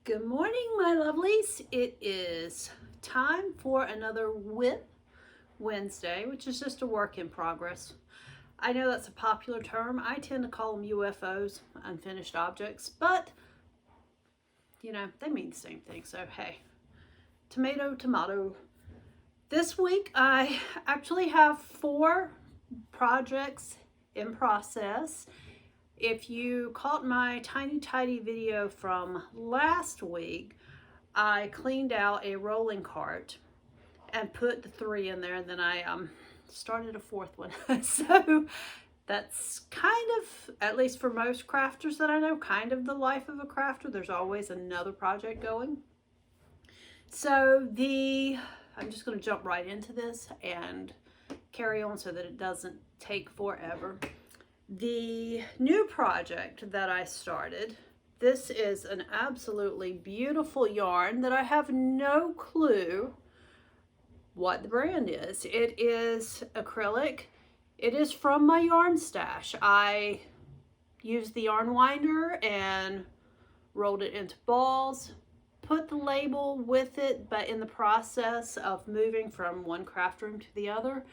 Good morning, my lovelies. It is time for another WIP Wednesday, which is just a work in progress. I know that's a popular term. I tend to call them UFOs, unfinished objects, but you know, they mean the same thing. So, hey, tomato, tomato. This week, I actually have 4 projects in process. If you caught my tiny tidy video from last week, I cleaned out a rolling cart and put the 3 in there, and then I started a 4th one. So that's kind of, at least for most crafters that I know, kind of the life of a crafter. There's always another project going. So I'm just going to jump right into this and carry on so that it doesn't take forever. The new project that I started, this is an absolutely beautiful yarn that I have no clue what the brand is. It is acrylic. It is from my yarn stash. I used the yarn winder and rolled it into balls, put the label with it, but in the process of moving from one craft room to the other,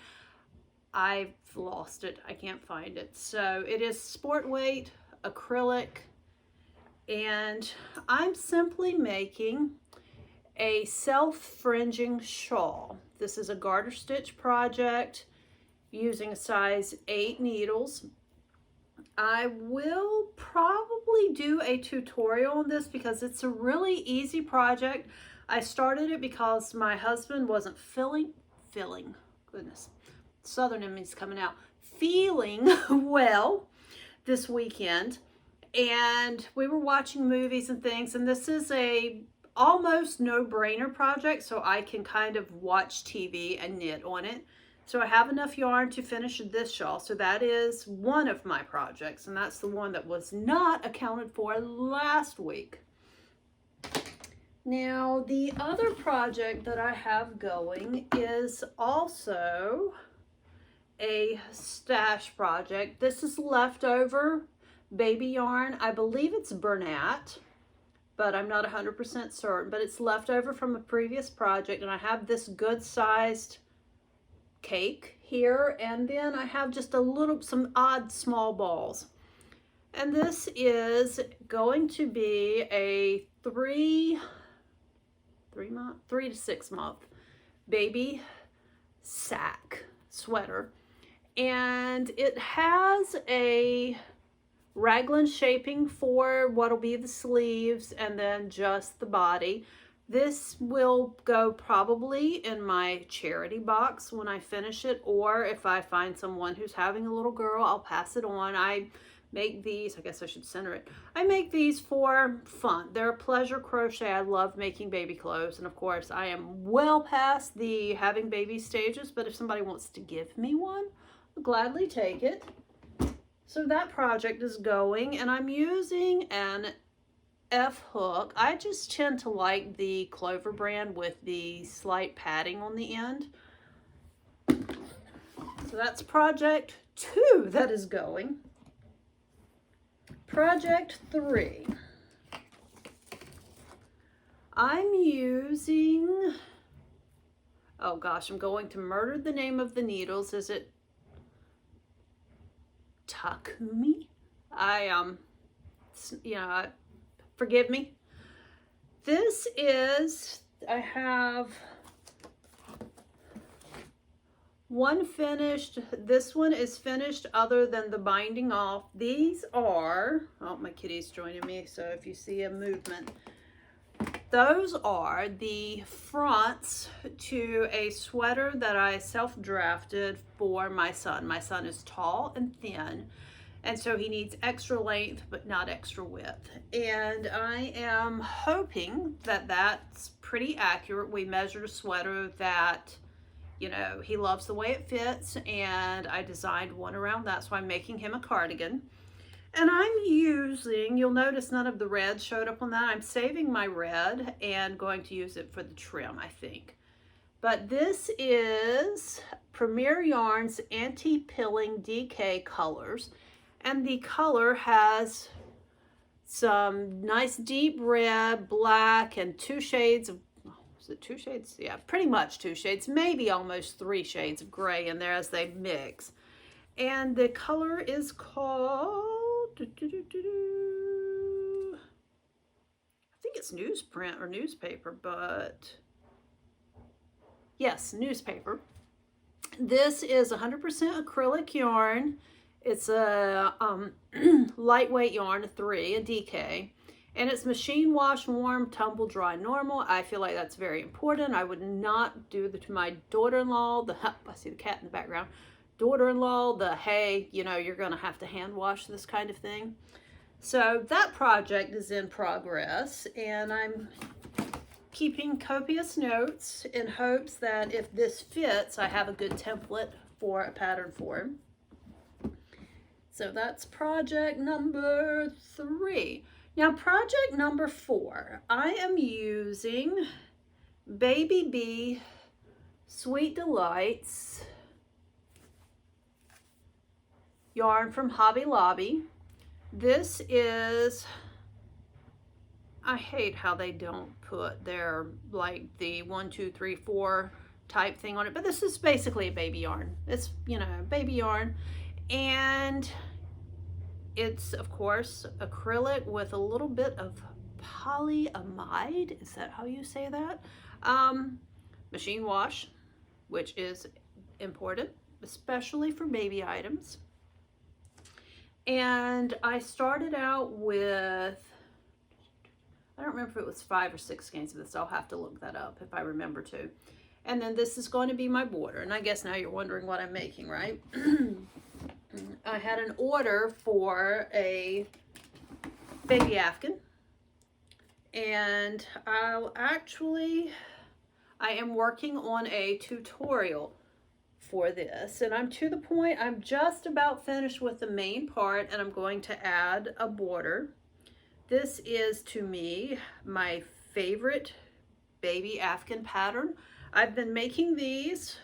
I've lost it. I can't find it. So it is sport weight acrylic, and I'm simply making a self-fringing shawl. This is a garter stitch project using a size 8 needles. I will probably do a tutorial on this because it's a really easy project. I started it because my husband wasn't feeling Southern in me's coming out, feeling well this weekend, and we were watching movies and things, and this is a almost no-brainer project, so I can kind of watch TV and knit on it. So I have enough yarn to finish this shawl. So that is one of my projects, and that's the one that was not accounted for last week. Now, the other project that I have going is also a stash project. This is leftover baby yarn. I believe it's Bernat, but I'm not 100% certain, but it's leftover from a previous project, and I have this good sized cake here, and then I have just some odd small balls. And this is going to be a 3 to 6 month baby sack sweater, and it has a raglan shaping for what'll be the sleeves and then just the body. This will go probably in my charity box when I finish it, or if I find someone who's having a little girl, I'll pass it on. I make these, I guess I should center it. I make these for fun. They're a pleasure crochet. I love making baby clothes, and of course I am well past the having baby stages, but if somebody wants to give me one, I'll gladly take it. So that project is going, and I'm using an F hook. I just tend to like the Clover brand with the slight padding on the end. So that's project 2 that is going. Project 3. I'm using, oh gosh, I'm going to murder the name of the needles. Is it Takumi? Forgive me. This is, I have one finished. This one is finished other than the binding off. These are, oh, my kitty's joining me, so if you see a movement, those are the fronts to a sweater that I self-drafted for my son. My son is tall and thin, and so he needs extra length but not extra width. And I am hoping that that's pretty accurate. We measured a sweater that, you know, he loves the way it fits, and I designed one around that, so I'm making him a cardigan. And I'm using, you'll notice none of the red showed up on that. I'm saving my red and going to use it for the trim, I think. But this is Premier Yarns Anti-Pilling DK Colors. And the color has some nice deep red, black, and 2 shades of, is it 2 shades? Yeah, pretty much 2 shades, maybe almost 3 shades of gray in there as they mix. And the color is called, I think it's newsprint or newspaper, but yes, newspaper. This is 100% acrylic yarn. It's a lightweight yarn, a 3, a DK. And it's machine wash, warm, tumble dry, normal. I feel like that's very important. I would not do to my daughter-in-law, I see the cat in the background, daughter-in-law, hey, you know, you're gonna have to hand wash this kind of thing. So that project is in progress, and I'm keeping copious notes in hopes that if this fits, I have a good template for a pattern form. So that's project number 3. Now project number 4, I am using Baby Bee Sweet Delights yarn from Hobby Lobby. This is, I hate how they don't put their, like, the 1, 2, 3, 4 type thing on it, but this is basically a baby yarn. It's, you know, baby yarn. And it's, of course, acrylic with a little bit of polyamide. Is that how you say that? Machine wash, which is important, especially for baby items. And I started out with, I don't remember if it was 5 or 6 skeins of this. I'll have to look that up if I remember to. And then this is going to be my border. And I guess now you're wondering what I'm making, right? I had an order for a baby Afghan. And I am working on a tutorial for this. And I'm to the point, I'm just about finished with the main part, and I'm going to add a border. This is, to me, my favorite baby Afghan pattern. I've been making these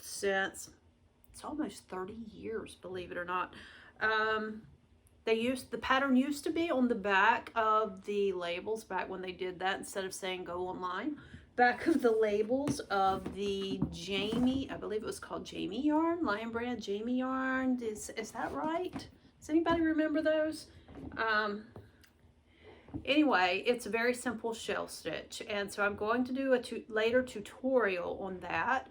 since, it's almost 30 years, believe it or not. The pattern used to be on the back of the labels, back when they did that, instead of saying go online. Back of the labels of the Jamie, I believe it was called Jamie yarn, Lion Brand Jamie yarn. Is that right? Does anybody remember those? Anyway, it's a very simple shell stitch, and so I'm going to do a later tutorial on that,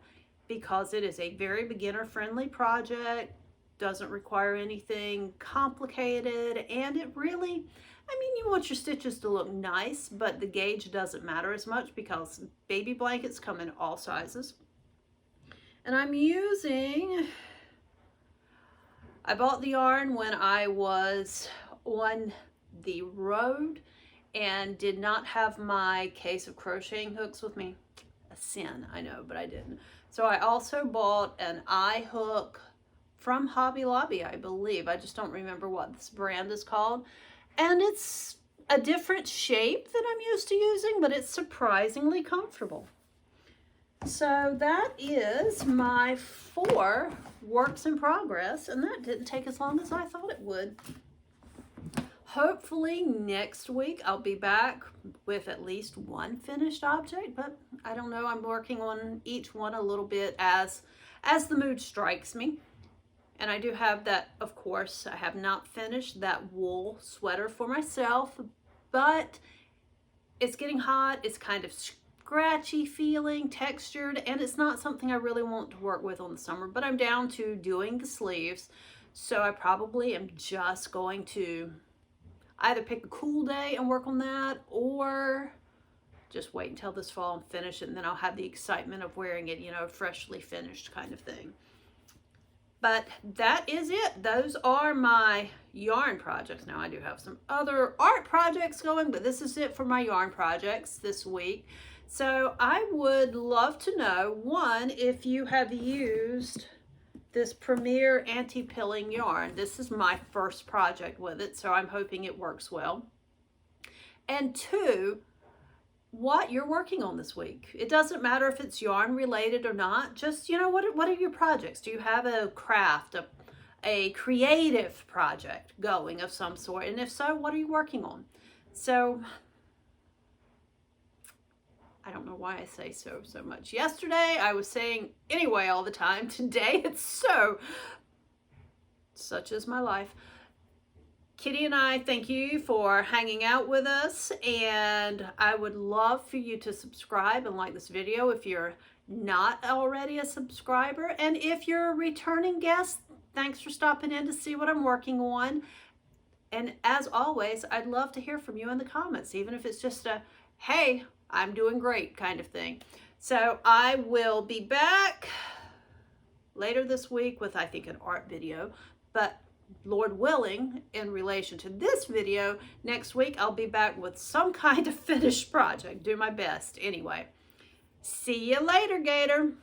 because it is a very beginner friendly project, doesn't require anything complicated, and it really, I mean, you want your stitches to look nice, but the gauge doesn't matter as much because baby blankets come in all sizes. And I'm using, I bought the yarn when I was on the road and did not have my case of crocheting hooks with me. A sin, I know, but I didn't. So I also bought an eye hook from Hobby Lobby, I believe. I just don't remember what this brand is called. And it's a different shape than I'm used to using, but it's surprisingly comfortable. So that is my 4 works in progress, and that didn't take as long as I thought it would. Hopefully next week I'll be back with at least 1 finished object, but I don't know. I'm working on each one a little bit as the mood strikes me. And I do have that, of course, I have not finished that wool sweater for myself, but it's getting hot. It's kind of scratchy feeling, textured, and it's not something I really want to work with on the summer, but I'm down to doing the sleeves. So I probably am just going to either pick a cool day and work on that, or just wait until this fall and finish it, and then I'll have the excitement of wearing it, you know, freshly finished kind of thing. But that is it. Those are my yarn projects. Now I do have some other art projects going, but this is it for my yarn projects this week. So I would love to know, 1, if you have used this Premier anti-pilling yarn. This is my first project with it, so I'm hoping it works well. And 2, what you're working on this week. It doesn't matter if it's yarn related or not. Just, you know, what are your projects? Do you have a craft, a creative project going of some sort? And if so, what are you working on? So I don't know why I say so much. Yesterday I was saying anyway all the time. Today it's so. Such is my life. Kitty and I thank you for hanging out with us, and I would love for you to subscribe and like this video if you're not already a subscriber. And if you're a returning guest, thanks for stopping in to see what I'm working on. And as always, I'd love to hear from you in the comments, even if it's just a, hey, I'm doing great kind of thing. So I will be back later this week with, I think, an art video, but Lord willing, in relation to this video, next week I'll be back with some kind of finished project. Do my best. Anyway, see you later, Gator.